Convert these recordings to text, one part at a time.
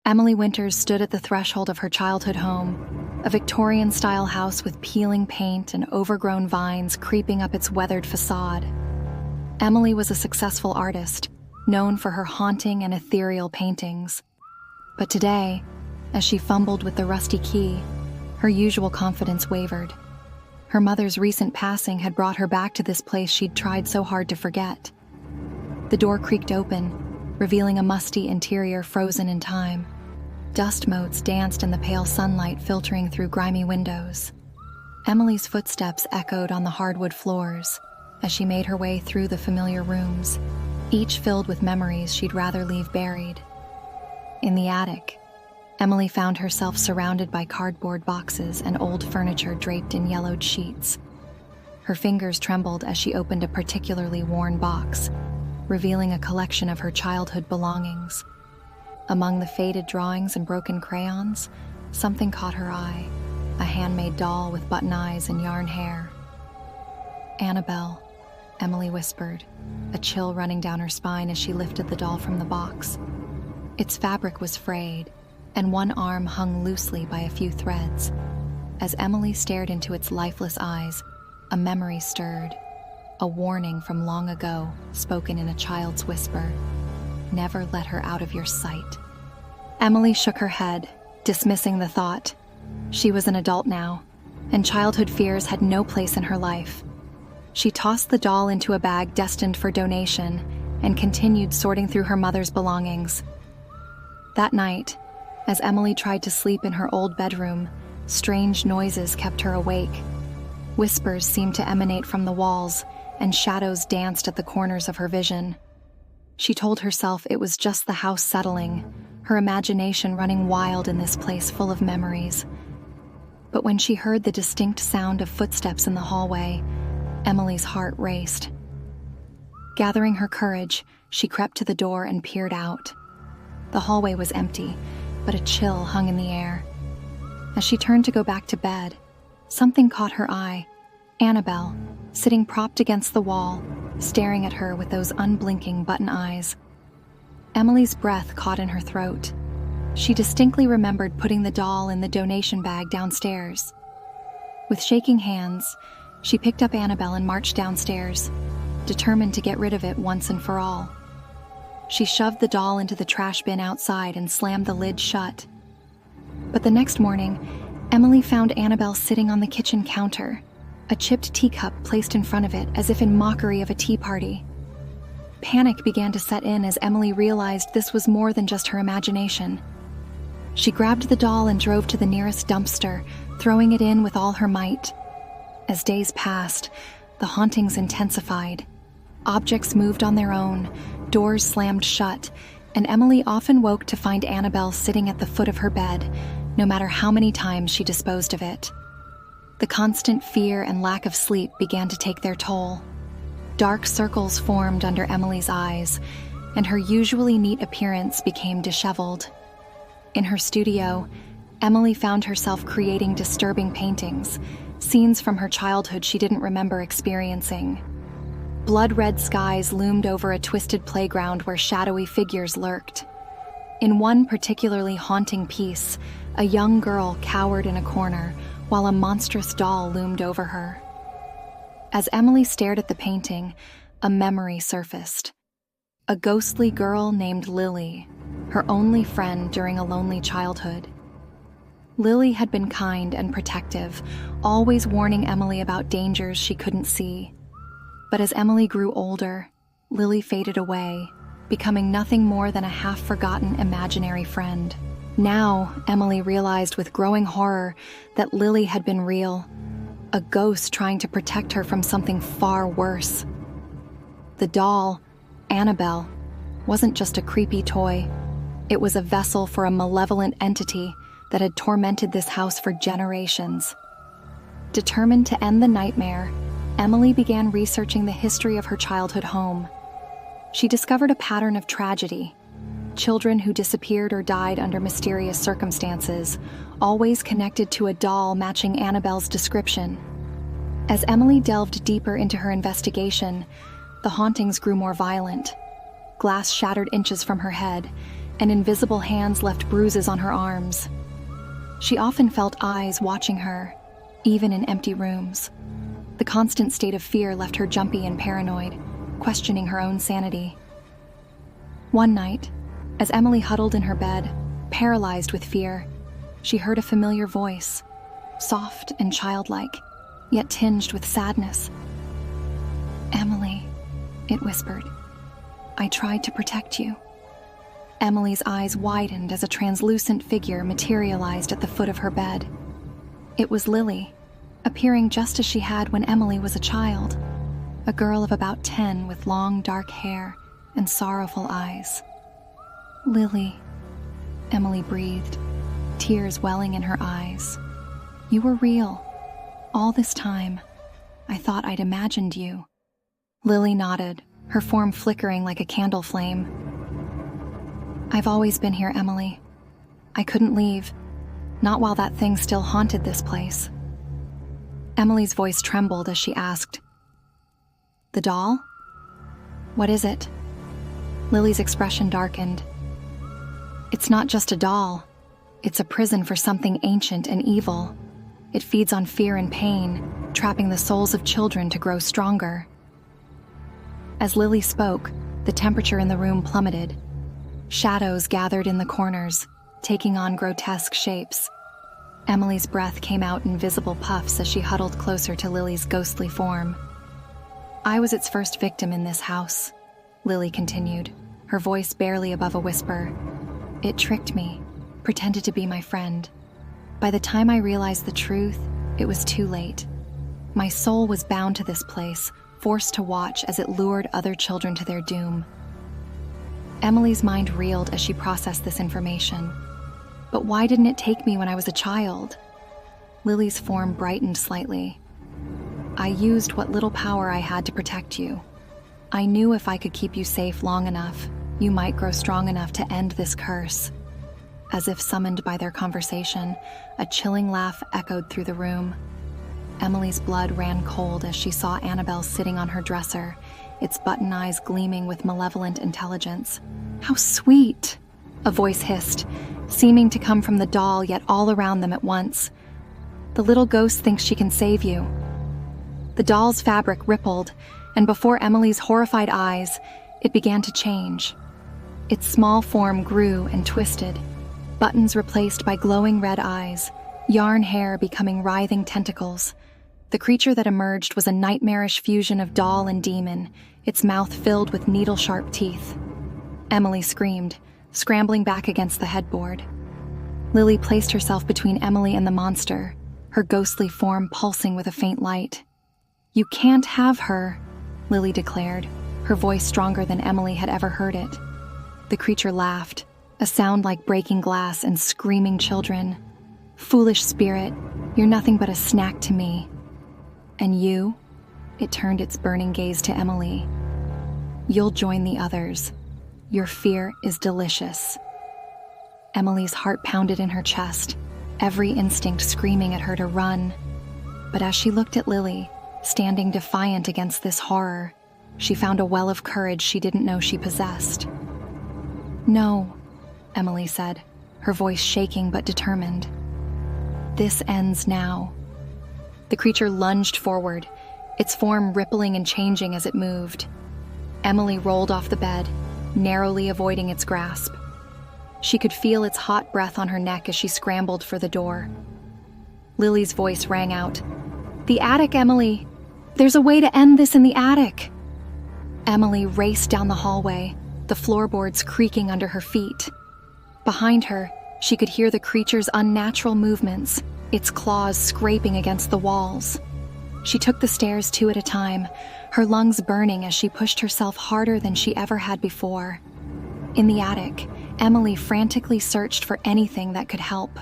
Emily Winters stood at the threshold of her childhood home, a Victorian-style house with peeling paint and overgrown vines creeping up its weathered facade. Emily was a successful artist, known for her haunting and ethereal paintings. But today, as she fumbled with the rusty key, her usual confidence wavered. Her mother's recent passing had brought her back to this place she'd tried so hard to forget. The door creaked open, revealing a musty interior frozen in time. Dust motes danced in the pale sunlight filtering through grimy windows. Emily's footsteps echoed on the hardwood floors as she made her way through the familiar rooms, each filled with memories she'd rather leave buried. In the attic, Emily found herself surrounded by cardboard boxes and old furniture draped in yellowed sheets. Her fingers trembled as she opened a particularly worn box, revealing a collection of her childhood belongings. Among the faded drawings and broken crayons, something caught her eye, a handmade doll with button eyes and yarn hair. "Annabelle," Emily whispered, a chill running down her spine as she lifted the doll from the box. Its fabric was frayed, and one arm hung loosely by a few threads. As Emily stared into its lifeless eyes, a memory stirred, a warning from long ago spoken in a child's whisper. Never let her out of your sight. Emily shook her head, dismissing the thought. She was an adult now, and childhood fears had no place in her life. She tossed the doll into a bag destined for donation and continued sorting through her mother's belongings. That night, as Emily tried to sleep in her old bedroom, strange noises kept her awake. Whispers seemed to emanate from the walls, and shadows danced at the corners of her vision. She told herself it was just the house settling, her imagination running wild in this place full of memories. But when she heard the distinct sound of footsteps in the hallway, Emily's heart raced. Gathering her courage, she crept to the door and peered out. The hallway was empty, but a chill hung in the air. As she turned to go back to bed, something caught her eye. Annabelle, sitting propped against the wall, staring at her with those unblinking button eyes. Emily's breath caught in her throat. She distinctly remembered putting the doll in the donation bag downstairs. With shaking hands, she picked up Annabelle and marched downstairs, determined to get rid of it once and for all. She shoved the doll into the trash bin outside and slammed the lid shut. But the next morning, Emily found Annabelle sitting on the kitchen counter, a chipped teacup placed in front of it as if in mockery of a tea party. Panic began to set in as Emily realized this was more than just her imagination. She grabbed the doll and drove to the nearest dumpster, throwing it in with all her might. As days passed, the hauntings intensified. Objects moved on their own, doors slammed shut, and Emily often woke to find Annabelle sitting at the foot of her bed, no matter how many times she disposed of it. The constant fear and lack of sleep began to take their toll. Dark circles formed under Emily's eyes, and her usually neat appearance became disheveled. In her studio, Emily found herself creating disturbing paintings, scenes from her childhood she didn't remember experiencing. Blood-red skies loomed over a twisted playground where shadowy figures lurked. In one particularly haunting piece, a young girl cowered in a corner, while a monstrous doll loomed over her. As Emily stared at the painting, a memory surfaced. A ghostly girl named Lily, her only friend during a lonely childhood. Lily had been kind and protective, always warning Emily about dangers she couldn't see. But as Emily grew older, Lily faded away, becoming nothing more than a half-forgotten imaginary friend. Now, Emily realized with growing horror that Lily had been real, a ghost trying to protect her from something far worse. The doll, Annabelle, wasn't just a creepy toy. It was a vessel for a malevolent entity that had tormented this house for generations. Determined to end the nightmare, Emily began researching the history of her childhood home. She discovered a pattern of tragedy. Children who disappeared or died under mysterious circumstances, always connected to a doll matching Annabelle's description. As Emily delved deeper into her investigation, the hauntings grew more violent. Glass shattered inches from her head, and invisible hands left bruises on her arms. She often felt eyes watching her, even in empty rooms. The constant state of fear left her jumpy and paranoid, questioning her own sanity. One night, as Emily huddled in her bed, paralyzed with fear, she heard a familiar voice, soft and childlike, yet tinged with sadness. "Emily," it whispered, "I tried to protect you." Emily's eyes widened as a translucent figure materialized at the foot of her bed. It was Lily, appearing just as she had when Emily was a child, a girl of about 10 with long dark hair and sorrowful eyes. "Lily," Emily breathed, tears welling in her eyes. "You were real. All this time, I thought I'd imagined you." Lily nodded, her form flickering like a candle flame. "I've always been here, Emily. I couldn't leave, not while that thing still haunted this place." Emily's voice trembled as she asked, "The doll? What is it?" Lily's expression darkened. "It's not just a doll. It's a prison for something ancient and evil. It feeds on fear and pain, trapping the souls of children to grow stronger." As Lily spoke, the temperature in the room plummeted. Shadows gathered in the corners, taking on grotesque shapes. Emily's breath came out in visible puffs as she huddled closer to Lily's ghostly form. "I was its first victim in this house," Lily continued, her voice barely above a whisper. "It tricked me, pretended to be my friend. By the time I realized the truth, it was too late. My soul was bound to this place, forced to watch as it lured other children to their doom." Emily's mind reeled as she processed this information. "But why didn't it take me when I was a child?" Lily's form brightened slightly. "I used what little power I had to protect you. I knew if I could keep you safe long enough, you might grow strong enough to end this curse." As if summoned by their conversation, a chilling laugh echoed through the room. Emily's blood ran cold as she saw Annabelle sitting on her dresser, its button eyes gleaming with malevolent intelligence. "How sweet!" a voice hissed, seeming to come from the doll yet all around them at once. "The little ghost thinks she can save you." The doll's fabric rippled, and before Emily's horrified eyes, it began to change. Its small form grew and twisted, buttons replaced by glowing red eyes, yarn hair becoming writhing tentacles. The creature that emerged was a nightmarish fusion of doll and demon, its mouth filled with needle-sharp teeth. Emily screamed, scrambling back against the headboard. Lily placed herself between Emily and the monster, her ghostly form pulsing with a faint light. "You can't have her," Lily declared, her voice stronger than Emily had ever heard it. The creature laughed, a sound like breaking glass and screaming children. "Foolish spirit, you're nothing but a snack to me. And you?" It turned its burning gaze to Emily. "You'll join the others. Your fear is delicious." Emily's heart pounded in her chest, every instinct screaming at her to run. But as she looked at Lily, standing defiant against this horror, she found a well of courage she didn't know she possessed. "No," Emily said, her voice shaking but determined. "This ends now." The creature lunged forward, its form rippling and changing as it moved. Emily rolled off the bed, narrowly avoiding its grasp. She could feel its hot breath on her neck as she scrambled for the door. Lily's voice rang out, "The attic, Emily! There's a way to end this in the attic!" Emily raced down the hallway, the floorboards creaking under her feet. Behind her, she could hear the creature's unnatural movements, its claws scraping against the walls. She took the stairs 2 at a time, her lungs burning as she pushed herself harder than she ever had before. In the attic, Emily frantically searched for anything that could help.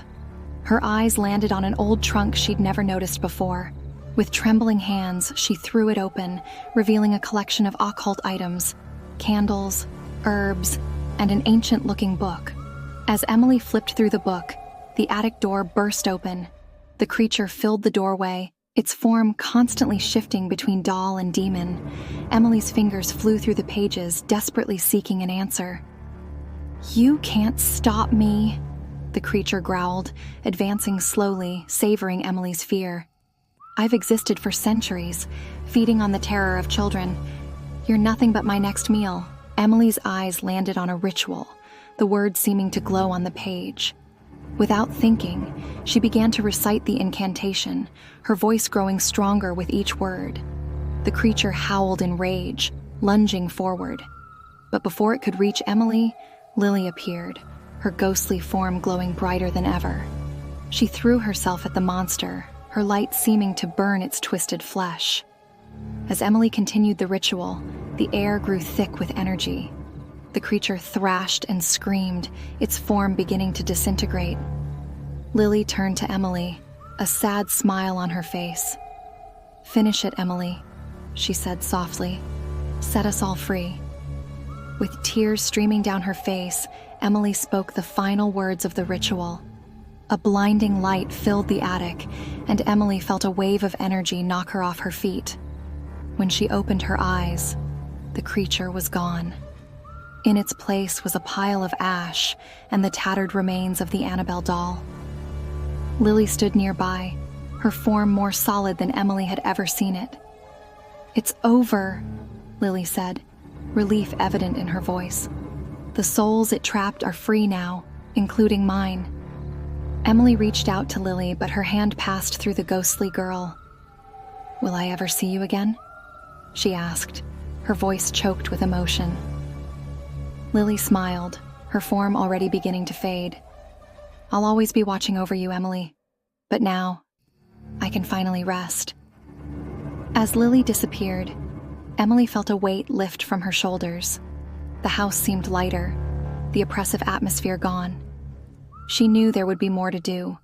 Her eyes landed on an old trunk she'd never noticed before. With trembling hands, she threw it open, revealing a collection of occult items, candles, herbs, and an ancient-looking book. As Emily flipped through the book, the attic door burst open. The creature filled the doorway, its form constantly shifting between doll and demon. Emily's fingers flew through the pages, desperately seeking an answer. "You can't stop me," the creature growled, advancing slowly, savoring Emily's fear. "I've existed for centuries, feeding on the terror of children. You're nothing but my next meal." Emily's eyes landed on a ritual, the words seeming to glow on the page. Without thinking, she began to recite the incantation, her voice growing stronger with each word. The creature howled in rage, lunging forward. But before it could reach Emily, Lily appeared, her ghostly form glowing brighter than ever. She threw herself at the monster, her light seeming to burn its twisted flesh. As Emily continued the ritual, the air grew thick with energy. The creature thrashed and screamed, its form beginning to disintegrate. Lily turned to Emily, a sad smile on her face. "Finish it, Emily," she said softly. "Set us all free." With tears streaming down her face, Emily spoke the final words of the ritual. A blinding light filled the attic, and Emily felt a wave of energy knock her off her feet. When she opened her eyes, the creature was gone. In its place was a pile of ash and the tattered remains of the Annabelle doll. Lily stood nearby, her form more solid than Emily had ever seen it. "It's over," Lily said, relief evident in her voice. "The souls it trapped are free now, including mine." Emily reached out to Lily, but her hand passed through the ghostly girl. "Will I ever see you again?" she asked, her voice choked with emotion. Lily smiled, her form already beginning to fade. "I'll always be watching over you, Emily. But now, I can finally rest." As Lily disappeared, Emily felt a weight lift from her shoulders. The house seemed lighter, the oppressive atmosphere gone. She knew there would be more to do.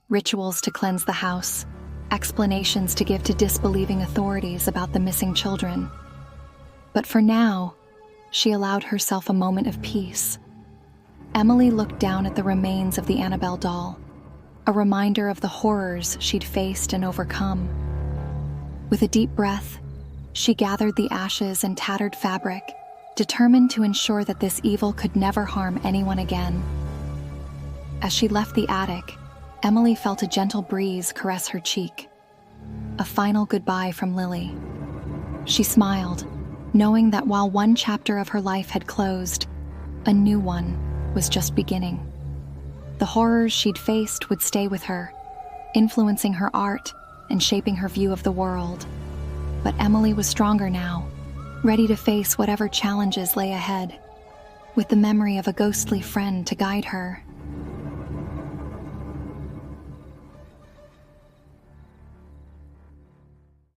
Rituals to cleanse the house, explanations to give to disbelieving authorities about the missing children. But for now, she allowed herself a moment of peace. Emily looked down at the remains of the Annabelle doll, a reminder of the horrors she'd faced and overcome. With a deep breath, she gathered the ashes and tattered fabric, determined to ensure that this evil could never harm anyone again. As she left the attic, Emily felt a gentle breeze caress her cheek. A final goodbye from Lily. She smiled, knowing that while one chapter of her life had closed, a new one was just beginning. The horrors she'd faced would stay with her, influencing her art and shaping her view of the world. But Emily was stronger now, ready to face whatever challenges lay ahead. With the memory of a ghostly friend to guide her